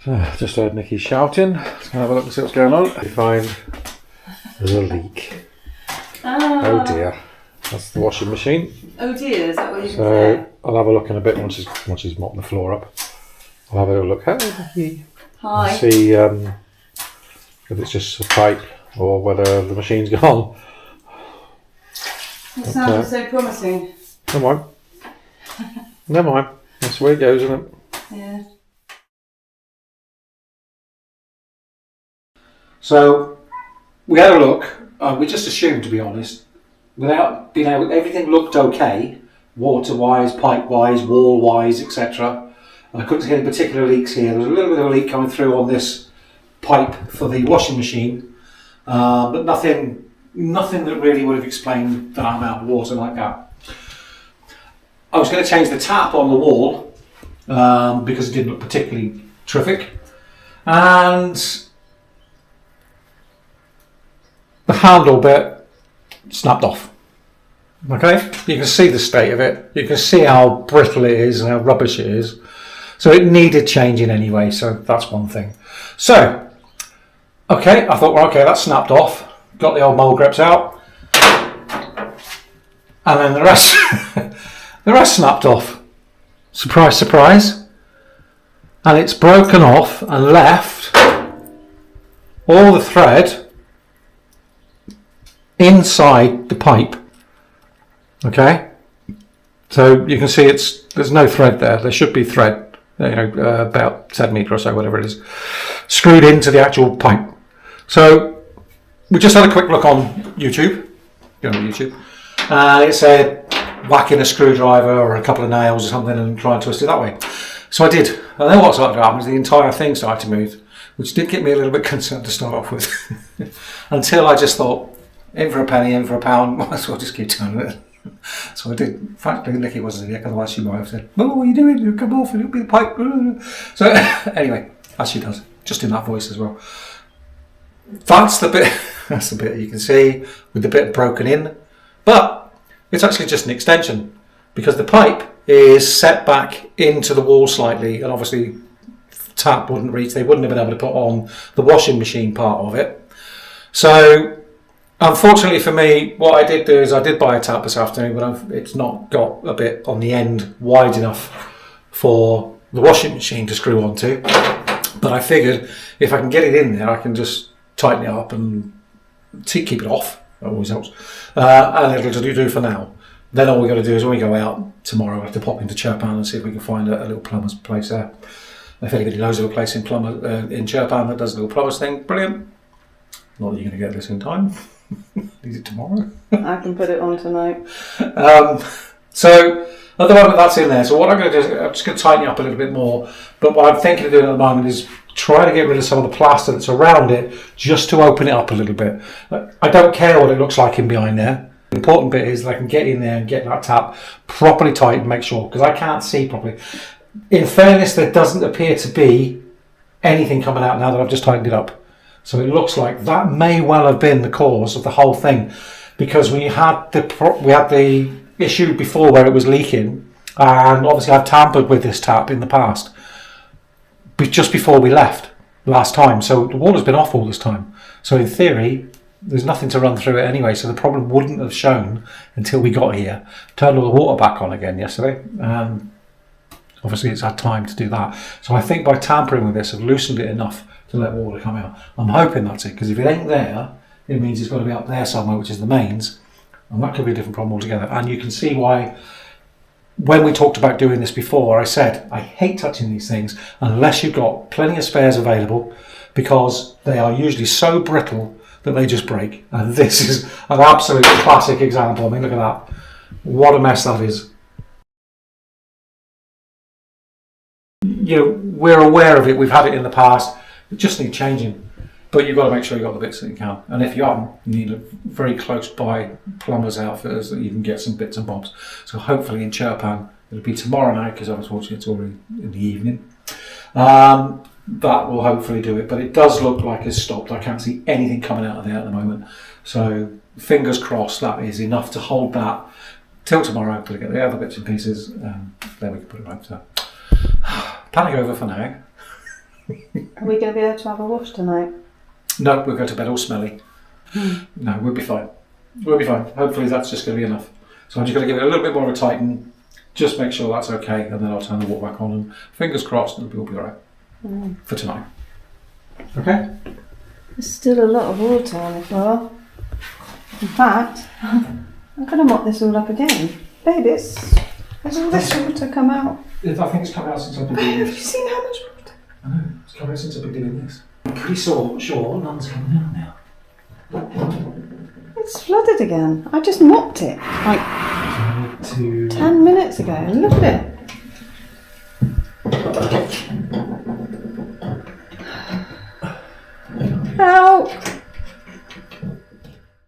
So, just heard Nikki shouting. Let's go have a look and see what's going on. We find the leak. Oh dear. That's the washing machine. Oh dear, is that what you can So I'll have a look in a bit once she's mopped the floor up. I'll have a little look. Nikki. Hi. And see if it's just a pipe or whether the machine's gone. It sounded so promising. Never mind. Never mind. That's the way it goes, isn't it? Yeah. So we had a look. We just assumed, to be honest, without being able, everything looked okay, water-wise, pipe-wise, wall-wise, etc. I couldn't see any particular leaks here. There was a little bit of a leak coming through on this pipe for the washing machine, but nothing that really would have explained that amount of water like that. I was going to change the tap on the wall because it didn't look particularly terrific, and the handle bit snapped off. Okay, you can see the state of it. You can see how brittle it is and how rubbish it is. So it needed changing anyway. So that's one thing. So, okay, I thought, well, okay, that snapped off. Got the old mold grips out, and then the rest, the rest snapped off. Surprise, surprise. And it's broken off and left all the thread inside the pipe. Okay, so you can see there's no thread there. There should be thread, about 7 metre or so, whatever it is, screwed into the actual pipe. So we just had a quick look on YouTube, and it said whack in a screwdriver or a couple of nails or something and try and twist it that way. So I did, and then what started to happen is the entire thing started to move, which did get me a little bit concerned to start off with, until I just thought, in for a penny, in for a pound, might as well just keep turning it. So I did. In fact, Nikki wasn't here, otherwise she might have said, "Oh, what are you doing? You'll come off, it'll be the pipe." So anyway, as she does, just in that voice as well. That's the bit. That's the bit you can see with the bit broken in, but it's actually just an extension because the pipe is set back into the wall slightly, and obviously tap wouldn't reach. They wouldn't have been able to put on the washing machine part of it. So unfortunately for me, what I did do is I did buy a tap this afternoon, but it's not got a bit on the end wide enough for the washing machine to screw onto. But I figured if I can get it in there, I can just tighten it up and keep it off. That always helps. And it'll just do for now. Then all we've got to do is when we go out tomorrow, I have to pop into Chirpan and see if we can find a little plumber's place there. If anybody knows of a place in Chirpan that does a little plumber's thing, brilliant. Not that you're going to get this in time. Need it tomorrow. I can put it on tonight. So at the moment that's in there. So what I'm going to do is I'm just going to tighten it up a little bit more. But what I'm thinking of doing at the moment is try to get rid of some of the plaster that's around it just to open it up a little bit. I don't care what it looks like in behind there. The important bit is that I can get in there and get that tap properly tight and make sure, because I can't see properly. In fairness, there doesn't appear to be anything coming out now that I've just tightened it up. So it looks like that may well have been the cause of the whole thing, because we had the issue before where it was leaking, and obviously I've tampered with this tap in the past, but just before we left last time. So the water's been off all this time. So in theory, there's nothing to run through it anyway. So the problem wouldn't have shown until we got here. Turned all the water back on again yesterday. Obviously it's had time to do that. So I think by tampering with this, I've loosened it enough to let water come out. I'm hoping that's it, because if it ain't there, it means it's got to be up there somewhere, which is the mains, and that could be a different problem altogether. And you can see why, when we talked about doing this before, I said I hate touching these things unless you've got plenty of spares available, because they are usually so brittle that they just break. And this is an absolute classic example. I mean, look at that. What a mess that is. We're aware of it. We've had it in the past. It just needs changing, but you've got to make sure you've got the bits that you can. And if you haven't, you need a very close by plumber's outfitters that you can get some bits and bobs. So hopefully in Chirpan, it'll be tomorrow night, because unfortunately it's already in the evening. That will hopefully do it, but it does look like it's stopped. I can't see anything coming out of there at the moment. So fingers crossed that is enough to hold that till tomorrow to get the other bits and pieces. Then we can put it back to panic over for now. Are we going to be able to have a wash tonight? No, we'll go to bed all smelly. No, we'll be fine. We'll be fine. Hopefully that's just going to be enough. So I'm just going to give it a little bit more of a tighten, just make sure that's okay, and then I'll turn the water back on, and fingers crossed we'll be alright for tonight. Okay? There's still a lot of water on the floor. In fact, I'm going to mop this all up again. Babe, there's all this water come out. I think it's come out since I've been Babe, doing have you this. seen how much water? I know, it's come out since I've been doing this. I'm pretty sure none's coming out now. It's flooded again. I just mopped it like 10 minutes ago. And look at it. Help!